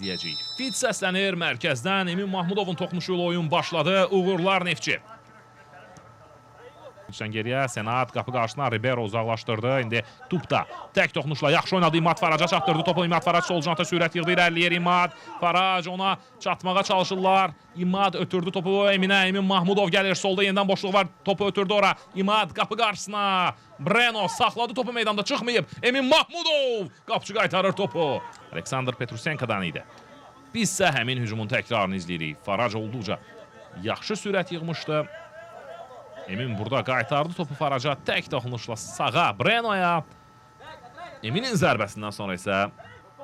izləyəcəyik. Fit səslənir mərkəzdən. Emin Mahmudovun toxunuşu ilə oyun başladı. Uğurlar Neftçi. Geriyə Senat qapı qarşısına Ribeiro uzaqlaşdırdı. İndi Tupda tək toxunuşla yaxşı oynadı. İmad Faraca çatdırdı topu. İmad Farac sol canta sürət yığdı, irəliləyir İmad. Farac ona çatmağa çalışırlar. İmad ötürdü topu Eminə. Emin Mahmudov gəlir. Solda yenidən boşluq var. Topu ötürdü ora. İmad qapı qarşısına. Breno saxladı topu meydanda çıxmayıb. Emin Mahmudov qapıcı qaytarır topu. Aleksandr Petrusenko'dan idi. Biz isə həmin hücumun təkrarını izləyirik. Farac olduqca yaxşı sürət yığmışdı. Emin burada qaytardı topu Faraca. Tək toxunuşla sağa Breno'ya. Eminin zərbəsindən sonra isə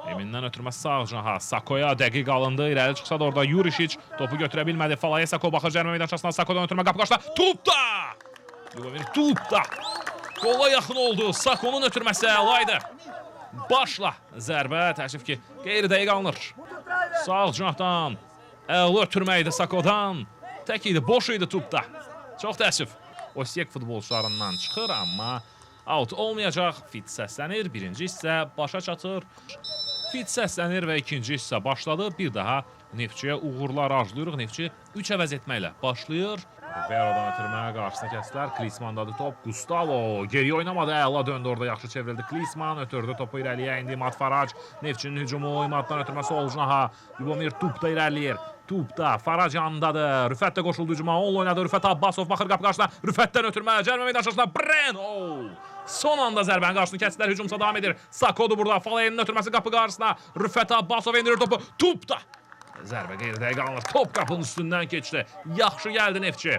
Emindən ötürmə sağ canaha Sakoya dəqiq alındı. İrəli çıxsa da orada Yurişic topu götürə bilmədi. Falaya Sako baxır cərmə meydançasından. Sakodan ötürmə qapı qarşıda. Tupda! Lubomir Tupda! Qola yaxın oldu. Sakonun ötürməsi əlaydı. Başla zərbə. Təəssüf ki, qeyri-dəqiq alınır. Sağ canahdan əla ötürmə idi Sakodan. Tək idi, boş idi Tupda. Çox təəssüf. Osiyek futbolçularından çıxır, amma out olmayacaq. Fit səslənir, birinci hissə başa çatır. Fit səslənir və ikinci hissə başladı. Bir daha Neftçiyə uğurlar arzulayırıq. Neftçi 3 əvəz etməklə başlayır. Ribeiro'dan ötürməyə qarşısına kəsdilər. Klinsmandadır top. Gustavo geriyə oynamadı. Əla döndü orada, yaxşı çevrildi. Klinsman ötürdü topu irəliyə. İndi İmad Farac. Neftçinin hücumu. İmaddan ötürmə sol canaha. Lubomir Tupda irəliləyir. Tupda Farac yanındadır. Rüfət də qoşuldu hücuma. Onunla oynadı. Rüfət Abbasov baxır qapı qarşısına. Rüfətdən ötürmə. Cərmə meydançasına Breno. Son anda zərbənin qarşısını kəsdilər. Hücumsa davam edir. Sakodur burada. Falayenin ötürməsi qapı qarşısına. Rüfət Abbasov endirir topu. Tupda. Zərbə qeyri-dəqiq alınır. Top qapının üstündən keçdi. Yaxşı gəldi Neftçi.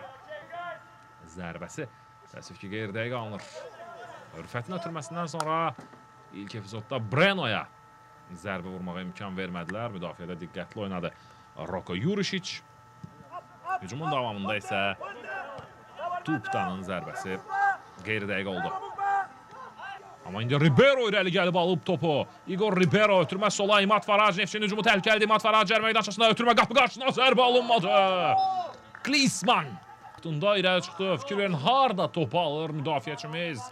Zərbəsi təəssüf ki, qeyri-dəqiq alınır. Rüfətin ötürməsindən sonra ilk epizodda Breno'ya zərbə vurmağa imkan vermədilər. Müdafiədə diqqətli oynadı Roko Yurişic. Hücumun davamında isə Tupdanın zərbəsi qeyri-dəqiq oldu. Amma indi Ribeiro irəli gəlib alıb topu. Igor Ribeiro ötürmə sola. İmad Farac. Neftçinin hücumu təhlükəlidir. İmad Farac cərmə meydançasında ötürmə qapı qarşısına zərbə alınmadı. Klinsman Tunda irəli çıxdı. Fikir verin, harda topu alır müdafiəçimiz.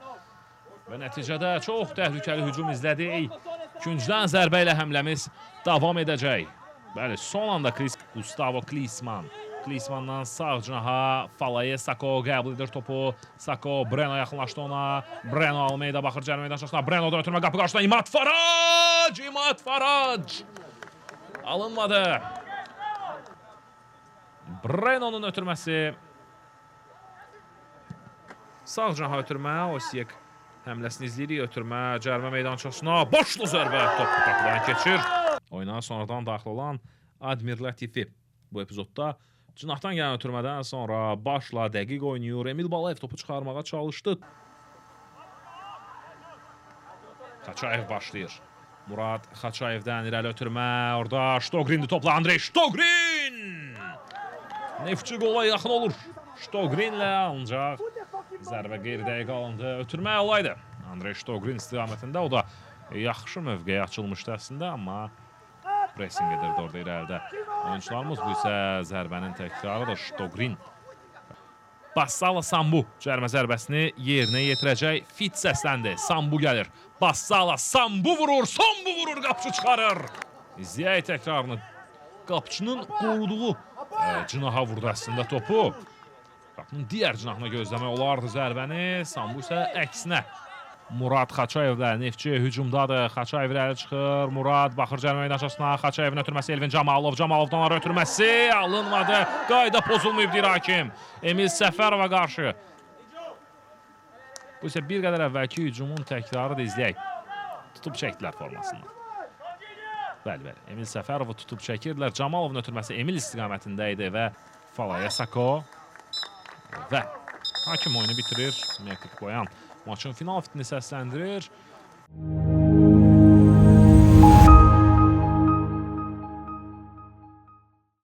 Və nəticədə çox təhlükəli hücum izlədik. Küncdən zərbə ilə həmləmiz davam edəcək. Bəli, son anda Gustavo Klinsman. Klinsmandan sağ canaha Falaye Sako qəbul edir topu. Sako Breno yaxınlaşdı ona. Breno Almeida baxır cərmə meydançasına. Breno'dan ötürmə qapı qarşısına. İmad Farac! İmad Farac! Alınmadı. Breno'nun ötürməsi. Sağ canaha ötürmə. Osiyek həmləsini izləyirik. Ötürmə cərmə meydançasına. Boşlu zərbə. Top qapıdan keçir. Oyuna sonradan daxil olan Admir Latifi bu epizodda cinahdan gələn ötürmədən sonra başla dəqiq oynayır. Emil Balayev topu çıxarmağa çalışdı. Xaçayev başlayır. Murad Xaçayevdən irəli ötürmə. Orada Shtogrin'di topla. Andrey Shtogrin! Neftçi qola yaxın olur. Shtogrin'lə ancaq zərbə qeyri-dəqiq alındı. Ötürmə olaydı. Andrey Shtogrin istiqamətində. O da yaxşı mövqeyə açılmışdı əslində, amma pressing edirdi orada irəlidə. Oyuncularımız bu isə zərbənin təkrarıdır. Shtogrin. Bassala Sambu cərmə zərbəsini yerinə yetirəcək. Fit səsləndi. Sambu gəlir. Bassala Sambu vurur. Sambu vurur. Qapıcı çıxarır. İzləyək təkrarını. Qapıcının qoruduğu cinaha vurdu əslində topu. Qapının digər cinahına gözləmək olardı zərbəni. Sambu isə əksinə. Murad Xaçayevlə Neftçi hücumdadır. Xaçayev irəli çıxır. Murad baxır cərmə meydançasına. Xaçayevin ötürməsi Elvin Camalov. Camalovdan ara ötürməsi alınmadı. Qayda pozulmayıb deyir hakim. Emil Səfərova qarşı. Bu isə bir qədər əvvəlki hücumun təkrarı da izləyək. Tutub çəkdilər formasından. Bəli. Emil Səfərovu tutub çəkirdilər. Camalovun ötürməsi Emil istiqamətində idi və Falaye Sako və hakim oyunu bitirir. Mekik Boyan maçın final fitini səsləndirir.